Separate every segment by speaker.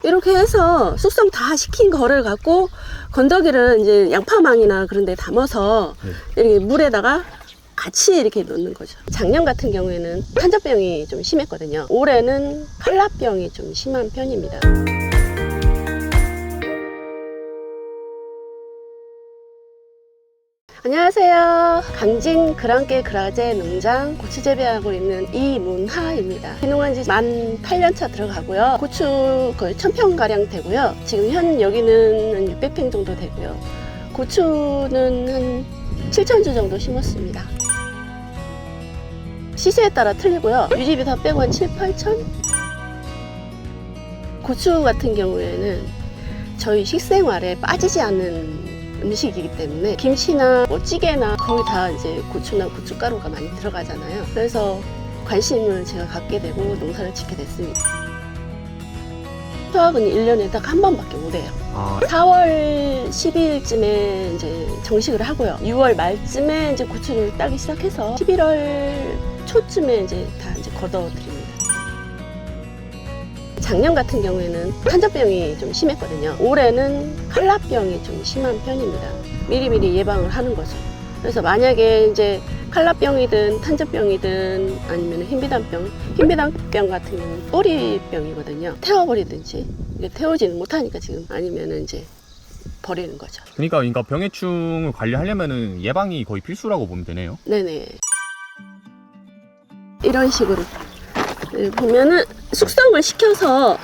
Speaker 1: 이렇게 해서 숙성 다 시킨 거를 갖고 건더기를 이제 양파망이나 그런 데 담아서 이렇게 물에다가 같이 이렇게 넣는 거죠. 작년 같은 경우에는 탄저병이 좀 심했거든요. 올해는 칼라병이 좀 심한 편입니다. 안녕하세요. 강진 그랑깨 그라제 농장 고추 재배하고 있는 이문하입니다. 귀농한 지 만 8년차 들어가고요. 고추 거의 1000평가량 되고요. 지금 현 여기는 한 600평 정도 되고요. 고추는 한 7000주 정도 심었습니다. 시세에 따라 틀리고요. 유지비 다 빼고 한 7, 8천? 고추 같은 경우에는 저희 식생활에 빠지지 않는 음식이기 때문에 김치나 뭐 찌개나 거의 다 이제 고추나 고춧가루가 많이 들어가잖아요. 그래서 관심을 제가 갖게 되고 농사를 짓게 됐습니다. 수확은 1년에 딱 한 번밖에 못 해요. 4월 12일쯤에 이제 정식을 하고요. 6월 말쯤에 이제 고추를 따기 시작해서 11월 초쯤에 이제 다 이제 걷어드립니다. 작년 같은 경우에는 탄저병이 좀 심했거든요. 올해는 칼라병이 좀 심한 편입니다. 미리미리 예방을 하는 거죠. 그래서 만약에 이제 칼라병이든 탄저병이든 아니면 흰비단병 같은 경우는 뿌리병이거든요. 태워버리든지 태우지는 못하니까 지금 아니면 이제 버리는 거죠.
Speaker 2: 그러니까 병해충을 관리하려면은 예방이 거의 필수라고 보면 되네요.
Speaker 1: 네네. 이런 식으로 보면은 숙성을 시켜서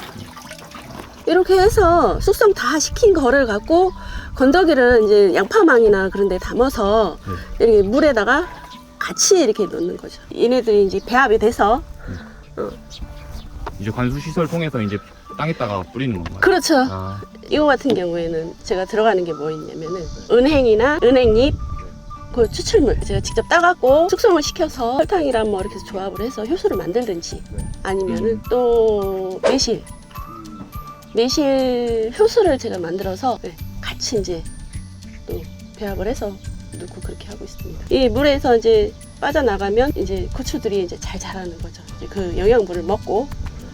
Speaker 1: 이렇게 해서 숙성 다 시킨 거를 갖고 건더기를 이제 양파망이나 그런 데 담아서 이렇게 물에다가 같이 이렇게 넣는 거죠. 얘네들이 이제 배합이 돼서
Speaker 2: 이제 관수 시설 통해서 이제 땅에다가 뿌리는 건가요?
Speaker 1: 그렇죠. 이거 같은 경우에는 제가 들어가는 게 뭐 있냐면은 은행이나 은행잎 그 추출물 제가 직접 따갖고 숙성을 시켜서 설탕이랑 뭐 이렇게 조합을 해서 효소를 만들든지 아니면은 또 매실 효소를 제가 만들어서 같이 이제 또 배합을 해서 넣고 그렇게 하고 있습니다. 이 물에서 이제 빠져나가면 이제 고추들이 이제 잘 자라는 거죠. 이제 그 영양분을 먹고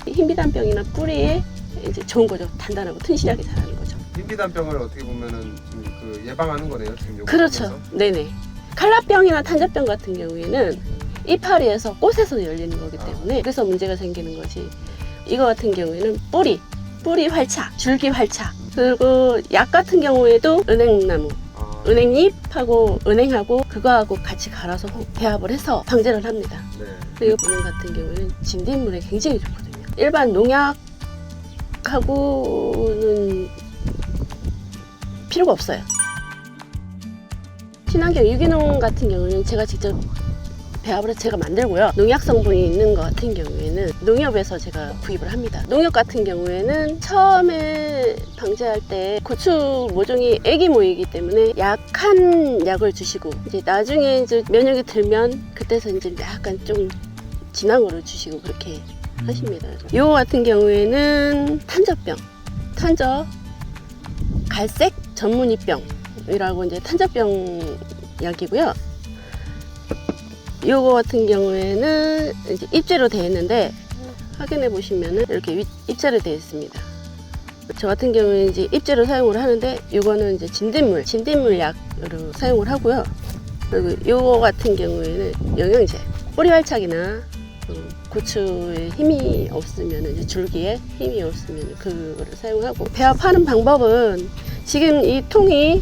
Speaker 1: 흰비단병이나 뿌리에 이제 좋은 거죠. 단단하고 튼실하게 자라는 거죠.
Speaker 3: 흰비단병을 어떻게 보면은 좀 그 예방하는 거네요. 지금 요거
Speaker 1: 그렇죠.
Speaker 3: 하면서.
Speaker 1: 네네. 칼라병이나 탄저병 같은 경우에는 이파리에서 꽃에서 열리는 거기 때문에 그래서 문제가 생기는 거지. 이거 같은 경우에는 뿌리 활착, 줄기 활착. 그리고 약 같은 경우에도 은행나무, 은행잎하고 은행하고 그거하고 같이 갈아서 배합을 해서 방제를 합니다.
Speaker 3: 네.
Speaker 1: 그리고 은행 같은 경우에는 진딧물에 굉장히 좋거든요. 일반 농약하고는 필요가 없어요. 친환경 유기농 같은 경우는 제가 직접 배합을 해서 제가 만들고요. 농약 성분이 있는 것 같은 경우에는 농협에서 제가 구입을 합니다. 농협 같은 경우에는 처음에 방제할 때 고추 모종이 애기 모이기 때문에 약한 약을 주시고 이제 나중에 이제 면역이 들면 그때서 이제 약간 좀 진한 거를 주시고 그렇게 하십니다. 요거 같은 경우에는 탄저 갈색 전문이병이라고 이제 탄저병 약이고요. 요거 같은 경우에는 이제 입제로 되어 있는데 확인해 보시면은 이렇게 입제로 되어 있습니다. 저 같은 경우는 이제 입제로 사용을 하는데 요거는 이제 진딧물 약으로 사용을 하고요. 그리고 요거 같은 경우에는 영양제, 뿌리 활착이나 고추에 힘이 없으면 이제 줄기에 힘이 없으면 그거를 사용하고 배합하는 방법은 지금 이 통이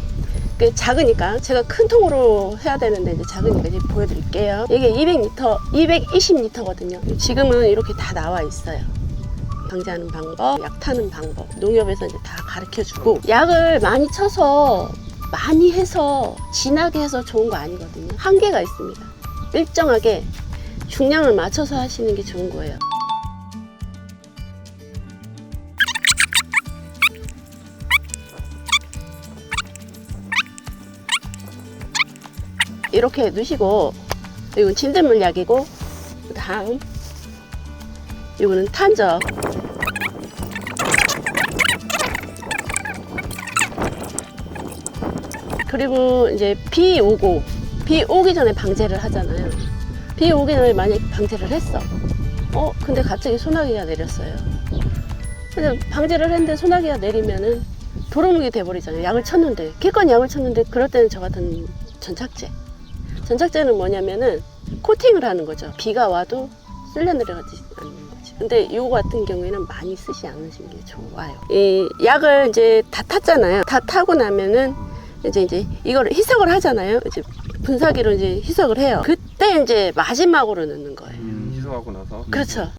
Speaker 1: 작으니까 제가 큰 통으로 해야 되는데 이제 작으니까 이제 보여드릴게요. 이게 220리터거든요. 지금은 이렇게 다 나와 있어요. 방제하는 방법, 약 타는 방법, 농협에서 이제 다 가르쳐주고 약을 많이 쳐서 많이 해서 진하게 해서 좋은 거 아니거든요. 한계가 있습니다. 일정하게 중량을 맞춰서 하시는 게 좋은 거예요. 이렇게 넣으시고 이건 진딧물 약이고 그 다음 이거는 탄저 그리고 이제 비 오기 전에 방제를 하잖아요. 비 오기 전에 만약에 방제를 했어 근데 갑자기 소나기가 내렸어요. 근데 방제를 했는데 소나기가 내리면은 도루묵이 돼버리잖아요. 약을 쳤는데 기껏 약을 쳤는데 그럴 때는 저 같은 전착제는 뭐냐면은 코팅을 하는 거죠. 비가 와도 쓸려 내려가지 않는 거지. 근데 이거 같은 경우에는 많이 쓰지 않으시는 게 좋아요. 이 약을 이제 다 탔잖아요. 다 타고 나면은 이제 이거를 희석을 하잖아요. 이제 분사기로 이제 희석을 해요. 그때 이제 마지막으로 넣는 거예요.
Speaker 3: 희석하고 나서.
Speaker 1: 그렇죠.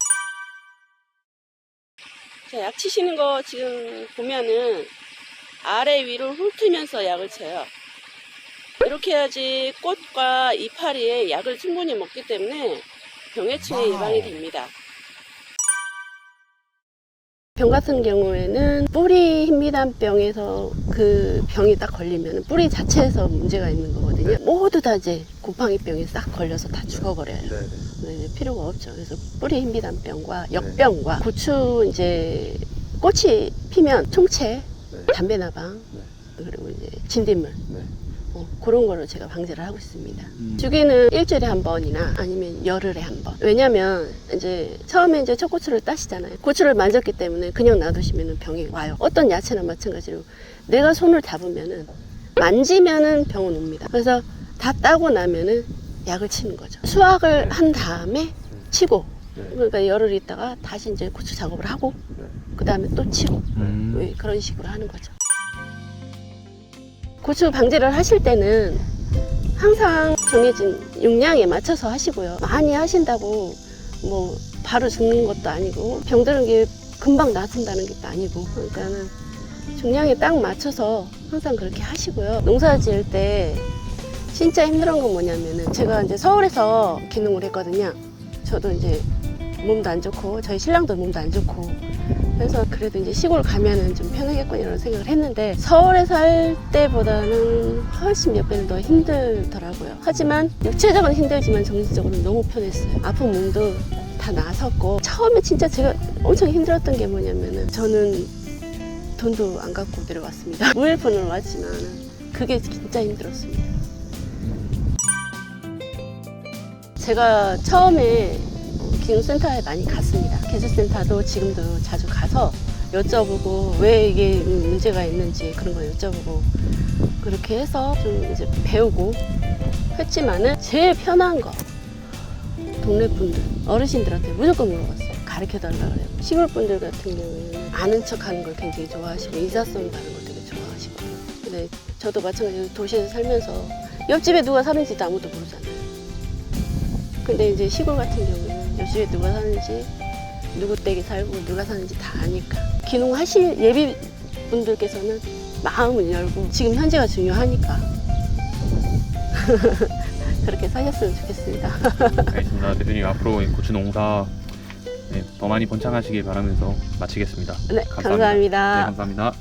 Speaker 1: 자, 약 치시는 거 지금 보면은 아래 위로 훑으면서 약을 쳐요. 이렇게 해야지 꽃과 이파리에 약을 충분히 먹기 때문에 병해충의 예방이 됩니다. 병 같은 경우에는 뿌리 흰미단병에서 그 병이 딱 걸리면 뿌리 자체에서 문제가 있는 거거든요. 모두 다 이제 곰팡이병이 싹 걸려서 다 죽어버려요. 네, 필요가 없죠. 그래서 뿌리 흰미단병과 역병과 고추 이제 꽃이 피면 총채, 담배나방, 그리고 이제 진딧물 그런 거로 제가 방제를 하고 있습니다. 주기는 일주일에 한 번이나 아니면 열흘에 한 번. 왜냐면 이제 처음에 이제 첫 고추를 따시잖아요. 고추를 만졌기 때문에 그냥 놔두시면 병이 와요. 어떤 야채나 마찬가지로 내가 손을 잡으면은 만지면은 병은 옵니다. 그래서 다 따고 나면은 약을 치는 거죠. 수확을 한 다음에 치고, 그러니까 열흘 있다가 다시 이제 고추 작업을 하고 그 다음에 또 치고 그런 식으로 하는 거죠. 고추 방제를 하실 때는 항상 정해진 용량에 맞춰서 하시고요. 많이 하신다고 뭐 바로 죽는 것도 아니고 병드는 게 금방 낫는다는 게 아니고, 그러니까는 용량에 딱 맞춰서 항상 그렇게 하시고요. 농사 지을 때 진짜 힘들은 건 뭐냐면은 제가 이제 서울에서 기농을 했거든요. 저도 이제 몸도 안 좋고 저희 신랑도 몸도 안 좋고 그래서 그래도 이제 시골 가면은 좀 편하겠구나라는 생각을 했는데 서울에 살 때보다는 훨씬 몇 배는 더 힘들더라고요. 하지만 육체적으로 힘들지만 정신적으로는 너무 편했어요. 아픈 몸도 다 나섰고, 처음에 진짜 제가 엄청 힘들었던 게 뭐냐면은 저는 돈도 안 갖고 내려왔습니다. 무일푼으로 왔지만 그게 진짜 힘들었습니다. 제가 처음에 기농센터에 많이 갔습니다. 개조센터도 지금도 자주 가서 여쭤보고 왜 이게 문제가 있는지 그런 거 여쭤보고 그렇게 해서 좀 이제 배우고 했지만은 제일 편한 거 동네 분들, 어르신들한테 무조건 물어봤어요. 가르쳐 달라고 그래요. 시골 분들 같은 경우에는 아는 척 하는 걸 굉장히 좋아하시고 인사성 가는 걸 되게 좋아하시거든요. 근데 저도 마찬가지로 도시에서 살면서 옆집에 누가 사는지도 아무도 모르잖아요. 근데 이제 시골 같은 경우는 옆집에 누가 사는지, 누구 댁에 살고 누가 사는지 다 아니까 기농하실 예비 분들께서는 마음을 열고 지금 현재가 중요하니까 그렇게 사셨으면 좋겠습니다.
Speaker 2: 알겠습니다. 대표님 앞으로 고추 농사 더 많이 번창하시길 바라면서 마치겠습니다.
Speaker 1: 네, 감사합니다.
Speaker 2: 네, 감사합니다.